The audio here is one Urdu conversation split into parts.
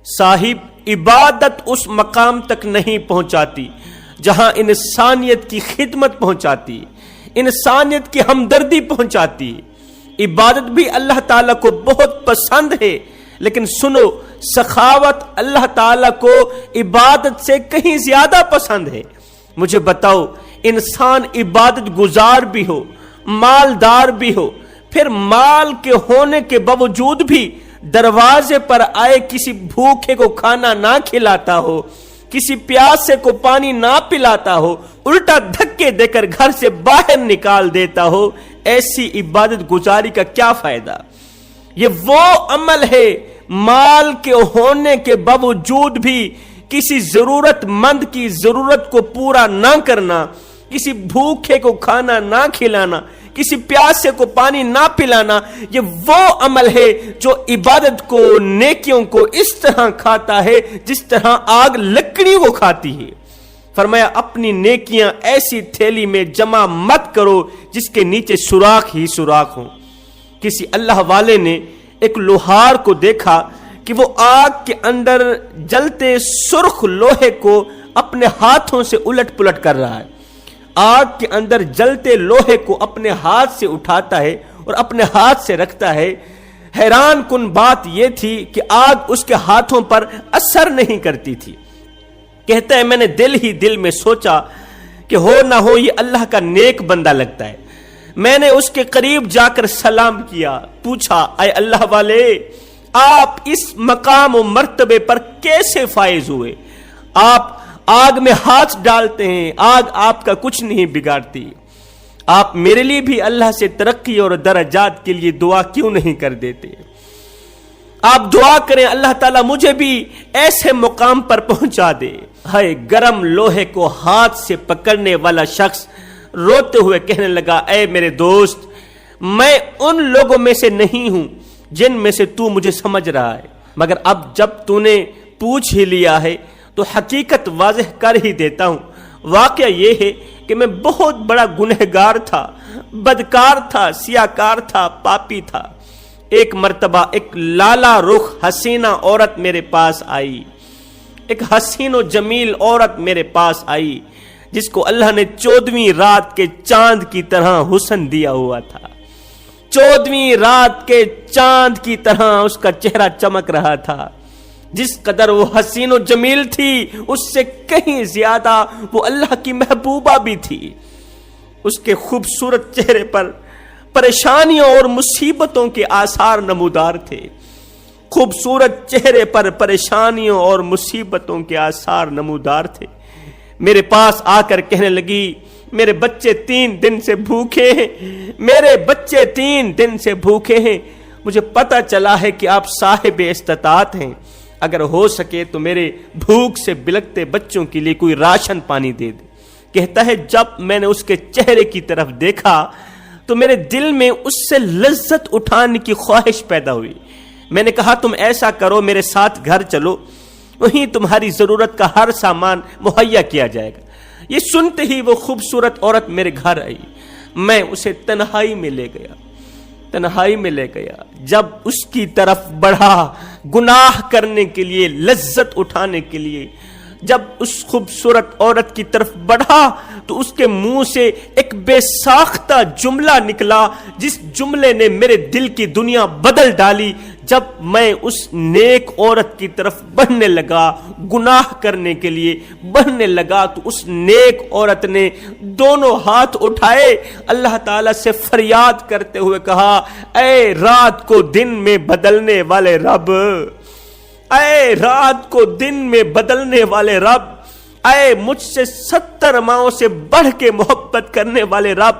صاحب عبادت اس مقام تک نہیں پہنچاتی جہاں انسانیت کی خدمت پہنچاتی، انسانیت کی ہمدردی پہنچاتی۔ عبادت بھی اللہ تعالیٰ کو بہت پسند ہے، لیکن سنو، سخاوت اللہ تعالیٰ کو عبادت سے کہیں زیادہ پسند ہے۔ مجھے بتاؤ، انسان عبادت گزار بھی ہو، مالدار بھی ہو، پھر مال کے ہونے کے باوجود بھی دروازے پر آئے کسی بھوکے کو کھانا نہ کھلاتا ہو، کسی پیاسے کو پانی نہ پلاتا ہو، الٹا دھکے دے کر گھر سے باہر نکال دیتا ہو، ایسی عبادت گزاری کا کیا فائدہ؟ یہ وہ عمل ہے مال کے ہونے کے باوجود بھی کسی ضرورت مند کی ضرورت کو پورا نہ کرنا، کسی بھوکے کو کھانا نہ کھلانا، کسی پیاسے کو پانی نہ پلانا۔ یہ وہ عمل ہے جو عبادت کو، نیکیوں کو اس طرح کھاتا ہے جس طرح آگ لکڑی کو کھاتی ہے۔ فرمایا اپنی نیکیاں ایسی تھیلی میں جمع مت کرو جس کے نیچے سوراخ ہی سوراخ ہوں۔ کسی اللہ والے نے ایک لوہار کو دیکھا کہ وہ آگ کے اندر جلتے سرخ لوہے کو اپنے ہاتھوں سے الٹ پلٹ کر رہا ہے، آگ کے اندر جلتے لوہے کو اپنے ہاتھ سے اٹھاتا ہے اور اپنے ہاتھ سے رکھتا ہے۔ حیران کن بات یہ تھی کہ آگ اس کے ہاتھوں پر اثر نہیں کرتی تھی۔ کہتا ہے میں نے دل ہی دل میں سوچا کہ ہو نہ ہو یہ اللہ کا نیک بندہ لگتا ہے۔ میں نے اس کے قریب جا کر سلام کیا، پوچھا اے اللہ والے، آپ اس مقام و مرتبے پر کیسے فائز ہوئے؟ آپ آگ میں ہاتھ ڈالتے ہیں، آگ آپ کا کچھ نہیں بگاڑتی، آپ میرے لیے بھی اللہ سے ترقی اور درجات کے لیے دعا کیوں نہیں کر دیتے؟ آپ دعا کریں اللہ تعالیٰ مجھے بھی ایسے مقام پر پہنچا دے۔ ہائے، گرم لوہے کو ہاتھ سے پکڑنے والا شخص روتے ہوئے کہنے لگا اے میرے دوست، میں ان لوگوں میں سے نہیں ہوں جن میں سے تو مجھے سمجھ رہا ہے، مگر اب جب تو نے پوچھ ہی لیا ہے تو حقیقت واضح کر ہی دیتا ہوں۔ واقعہ یہ ہے کہ میں بہت بڑا گنہگار تھا، بدکار تھا، سیاکار تھا، پاپی تھا۔ ایک مرتبہ ایک لالا رخ حسینہ عورت میرے پاس آئی، ایک حسین و جمیل عورت میرے پاس آئی جس کو اللہ نے 14ویں رات کے چاند کی طرح حسن دیا ہوا تھا۔ 14ویں رات کے چاند کی طرح اس کا چہرہ چمک رہا تھا۔ جس قدر وہ حسین و جمیل تھی اس سے کہیں زیادہ وہ اللہ کی محبوبہ بھی تھی۔ اس کے خوبصورت چہرے پر پریشانیوں اور مصیبتوں کے آثار نمودار تھے، خوبصورت چہرے پر پریشانیوں اور مصیبتوں کے آثار نمودار تھے۔ میرے پاس آ کر کہنے لگی میرے بچے 3 دن سے بھوکے ہیں، میرے بچے 3 دن سے بھوکے ہیں، مجھے پتہ چلا ہے کہ آپ صاحب استطاعت ہیں، اگر ہو سکے تو میرے بھوک سے بلکتے بچوں کے لیے کوئی راشن پانی دے دے۔ کہتا ہے جب میں نے اس کے چہرے کی طرف دیکھا تو میرے دل میں اس سے لذت اٹھانے کی خواہش پیدا ہوئی۔ میں نے کہا تم ایسا کرو، میرے ساتھ گھر چلو، وہیں تمہاری ضرورت کا ہر سامان مہیا کیا جائے گا۔ یہ سنتے ہی وہ خوبصورت عورت میرے گھر آئی، میں اسے تنہائی میں لے گیا، جب اس کی طرف بڑھا گناہ کرنے کے لیے، لذت اٹھانے کے لیے، جب اس خوبصورت عورت کی طرف بڑھا تو اس کے منہ سے ایک بے ساختہ جملہ نکلا جس جملے نے میرے دل کی دنیا بدل ڈالی۔ جب میں اس نیک عورت کی طرف بڑھنے لگا، گناہ کرنے کے لیے بڑھنے لگا، تو اس نیک عورت نے دونوں ہاتھ اٹھائے، اللہ تعالیٰ سے فریاد کرتے ہوئے کہا اے رات کو دن میں بدلنے والے رب، اے رات کو دن میں بدلنے والے رب، اے مجھ سے 70 ماؤں سے بڑھ کے محبت کرنے والے رب،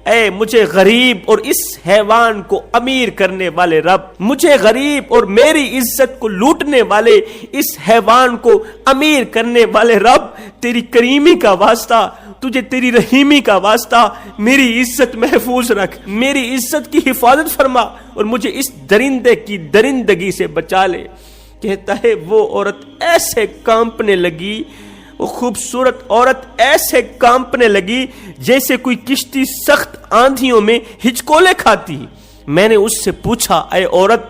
اے مجھے غریب اور اس حیوان کو امیر کرنے والے رب، مجھے غریب اور میری عزت کو لوٹنے والے اس حیوان کو امیر کرنے والے رب، تیری کریمی کا واسطہ، تجھے تیری رحیمی کا واسطہ میری عزت محفوظ رکھ، میری عزت کی حفاظت فرما اور مجھے اس درندے کی درندگی سے بچا لے۔ کہتا ہے وہ عورت ایسے کانپنے لگی، وہ خوبصورت عورت ایسے کانپنے لگی جیسے کوئی کشتی سخت آندھیوں میں ہچکولے کھاتی۔ میں نے اس سے پوچھا اے عورت،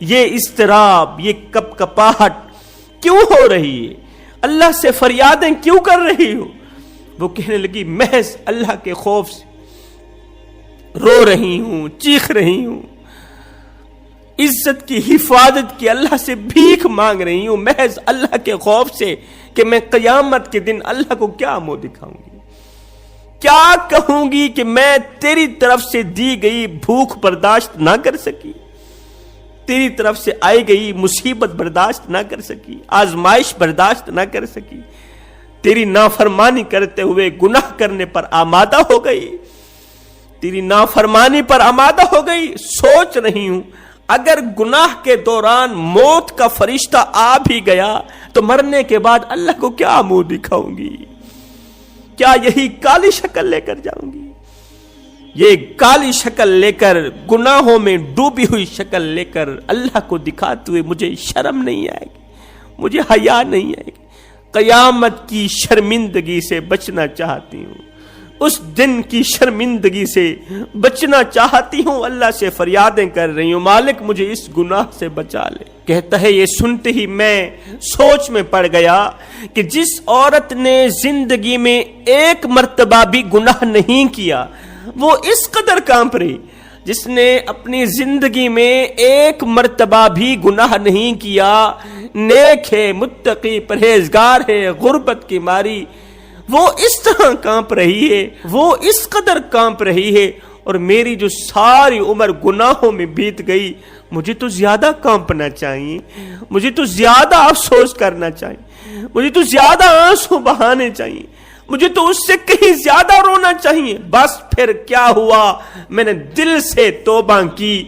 یہ اضطراب، یہ کپکپاہٹ، کیوں ہو رہی ہے؟ اللہ سے فریادیں کیوں کر رہی ہو؟ وہ کہنے لگی محض اللہ کے خوف سے رو رہی ہوں، چیخ رہی ہوں، عزت کی حفاظت کی اللہ سے بھیک مانگ رہی ہوں، محض اللہ کے خوف سے کہ میں قیامت کے دن اللہ کو کیا منہ دکھاؤں گی، کیا کہوں گی کہ میں تیری طرف سے دی گئی بھوک برداشت نہ کر سکی، تیری طرف سے آئی گئی مصیبت برداشت نہ کر سکی، آزمائش برداشت نہ کر سکی، تیری نافرمانی کرتے ہوئے گناہ کرنے پر آمادہ ہو گئی، تیری نافرمانی پر آمادہ ہو گئی۔ سوچ رہی ہوں اگر گناہ کے دوران موت کا فرشتہ آ بھی گیا تو مرنے کے بعد اللہ کو کیا منہ دکھاؤں گی؟ کیا یہی کالی شکل لے کر جاؤں گی؟ یہ کالی شکل لے کر، گناہوں میں ڈوبی ہوئی شکل لے کر اللہ کو دکھاتے ہوئے مجھے شرم نہیں آئے گی، مجھے حیا نہیں آئے گی۔ قیامت کی شرمندگی سے بچنا چاہتی ہوں، اس دن کی شرمندگی سے بچنا چاہتی ہوں، اللہ سے فریادیں کر رہی ہوں، مالک مجھے اس گناہ سے بچا لے۔ کہتا ہے یہ سنتے ہی میں سوچ میں پڑ گیا کہ جس عورت نے زندگی میں ایک مرتبہ بھی گناہ نہیں کیا وہ اس قدر کانپ رہی، جس نے اپنی زندگی میں ایک مرتبہ بھی گناہ نہیں کیا، نیک ہے، متقی، پرہیزگار ہے، غربت کی ماری وہ اس طرح کانپ رہی ہے، وہ اس قدر کانپ رہی ہے، اور میری جو ساری عمر گناہوں میں بیت گئی، مجھے تو زیادہ کانپنا چاہیے، مجھے تو زیادہ افسوس کرنا چاہیے، مجھے تو زیادہ آنسو بہانے چاہیے، مجھے تو اس سے کہیں زیادہ رونا چاہیے۔ بس پھر کیا ہوا؟ میں نے دل سے توبہ کی،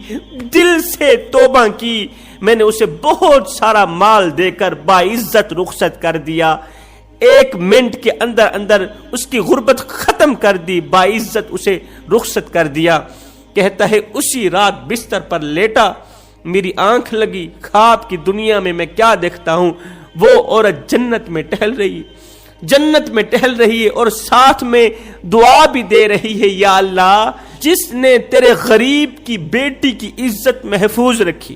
دل سے توبہ کی، میں نے اسے بہت سارا مال دے کر باعزت رخصت کر دیا، 1 منٹ کے اندر اندر اس کی غربت ختم کر دی، باعزت اسے رخصت کر دیا۔ کہتا ہے اسی رات بستر پر لیٹا، میری آنکھ لگی، خواب کی دنیا میں کیا دیکھتا ہوں؟ وہ عورت جنت میں ٹہل رہی، جنت میں ٹہل رہی ہے اور ساتھ میں دعا بھی دے رہی ہے، یا اللہ جس نے تیرے غریب کی بیٹی کی عزت محفوظ رکھی،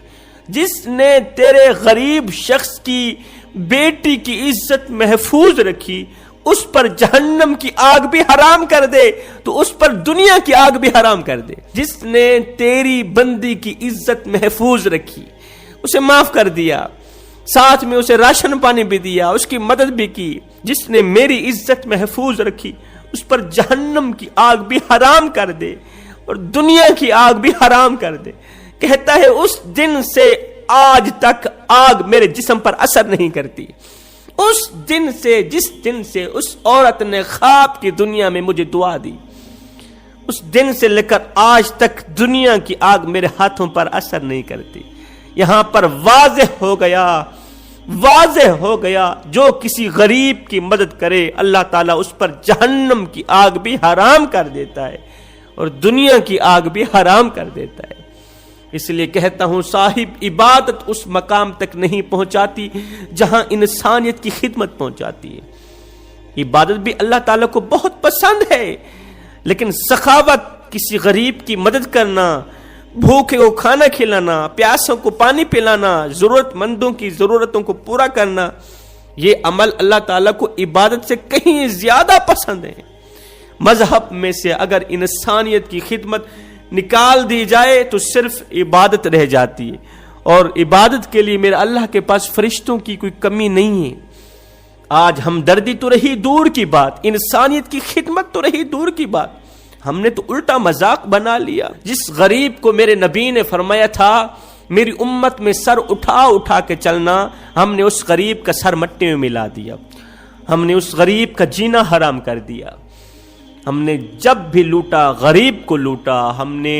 جس نے تیرے غریب شخص کی بیٹی کی عزت محفوظ رکھی، اس پر جہنم کی آگ بھی حرام کر دے تو اس پر دنیا کی آگ بھی حرام کر دے۔ جس نے تیری بندی کی عزت محفوظ رکھی اسے معاف کر دیا، ساتھ میں اسے راشن پانی بھی دیا، اس کی مدد بھی کی۔ جس نے میری عزت محفوظ رکھی اس پر جہنم کی آگ بھی حرام کر دے اور دنیا کی آگ بھی حرام کر دے۔ کہتا ہے اس دن سے آج تک آگ میرے جسم پر اثر نہیں کرتی، اس دن سے، جس دن سے اس عورت نے خواب کی دنیا میں مجھے دعا دی، اس دن سے لے کر آج تک دنیا کی آگ میرے ہاتھوں پر اثر نہیں کرتی۔ یہاں پر واضح ہو گیا جو کسی غریب کی مدد کرے اللہ تعالیٰ اس پر جہنم کی آگ بھی حرام کر دیتا ہے اور دنیا کی آگ بھی حرام کر دیتا ہے۔ اس لیے کہتا ہوں صاحب عبادت اس مقام تک نہیں پہنچاتی جہاں انسانیت کی خدمت پہنچاتی ہے۔ عبادت بھی اللہ تعالیٰ کو بہت پسند ہے، لیکن سخاوت، کسی غریب کی مدد کرنا، بھوکے کو کھانا کھلانا، پیاسوں کو پانی پلانا، ضرورت مندوں کی ضرورتوں کو پورا کرنا، یہ عمل اللہ تعالیٰ کو عبادت سے کہیں زیادہ پسند ہے۔ مذہب میں سے اگر انسانیت کی خدمت نکال دی جائے تو صرف عبادت رہ جاتی ہے، اور عبادت کے لیے میرے اللہ کے پاس فرشتوں کی کوئی کمی نہیں ہے۔ آج ہمدردی تو رہی دور کی بات، انسانیت کی خدمت تو رہی دور کی بات، ہم نے تو الٹا مذاق بنا لیا۔ جس غریب کو میرے نبی نے فرمایا تھا میری امت میں سر اٹھا اٹھا کے چلنا، ہم نے اس غریب کا سر مٹی میں ملا دیا، ہم نے اس غریب کا جینا حرام کر دیا۔ ہم نے جب بھی لوٹا غریب کو لوٹا، ہم نے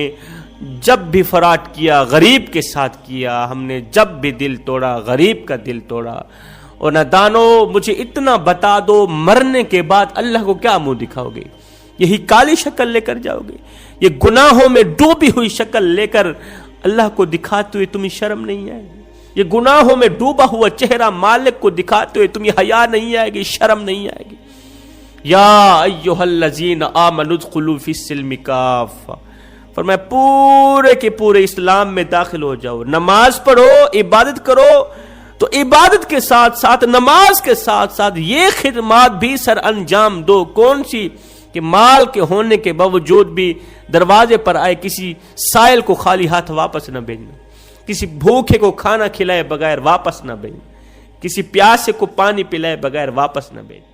جب بھی فراڈ کیا غریب کے ساتھ کیا، ہم نے جب بھی دل توڑا غریب کا دل توڑا۔ اور نادانو مجھے اتنا بتا دو، مرنے کے بعد اللہ کو کیا منہ دکھاؤ گے؟ یہی کالی شکل لے کر جاؤ گے؟ یہ گناہوں میں ڈوبی ہوئی شکل لے کر اللہ کو دکھاتے ہوئے تمہیں شرم نہیں آئے گی؟ یہ گناہوں میں ڈوبا ہوا چہرہ مالک کو دکھاتے ہوئے تمہیں حیا نہیں آئے گی، شرم نہیں آئے گی؟ یا ایھا الذین آمنوا ادخلوا فی السلم کافہ، فرمایا پورے کے پورے اسلام میں داخل ہو جاؤ، نماز پڑھو، عبادت کرو، تو عبادت کے ساتھ ساتھ، نماز کے ساتھ ساتھ یہ خدمات بھی سر انجام دو۔ کون سی؟ کہ مال کے ہونے کے باوجود بھی دروازے پر آئے کسی سائل کو خالی ہاتھ واپس نہ بھیجنا، کسی بھوکے کو کھانا کھلائے بغیر واپس نہ بھیجنا، کسی پیاسے کو پانی پلائے بغیر واپس نہ بھیجنا۔